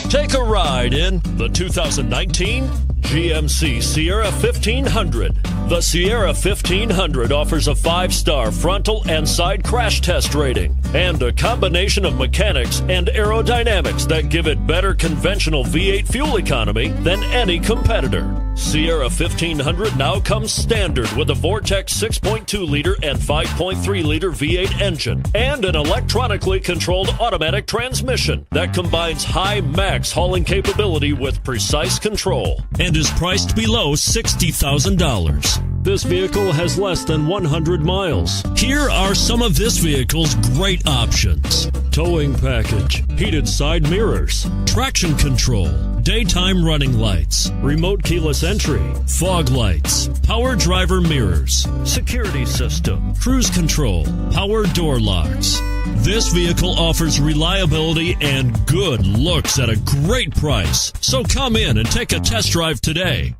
Take a ride in the 2019 GMC Sierra 1500. The Sierra 1500 offers a 5-star frontal and side crash test rating and a combination of mechanics and aerodynamics that give it better conventional V8 fuel economy than any competitor. Sierra 1500 now comes standard with a Vortex 6.2-liter and 5.3-liter V8 engine and an electronically controlled automatic transmission that combines high max hauling capability with precise control and is priced below $60,000. This vehicle has less than 100 miles. Here are some of this vehicle's great options: towing package, heated side mirrors, traction control, daytime running lights, remote keyless entry, fog lights, power driver mirrors, security system, cruise control, power door locks. This vehicle offers reliability and good looks at a great price. So come in and take a test drive today.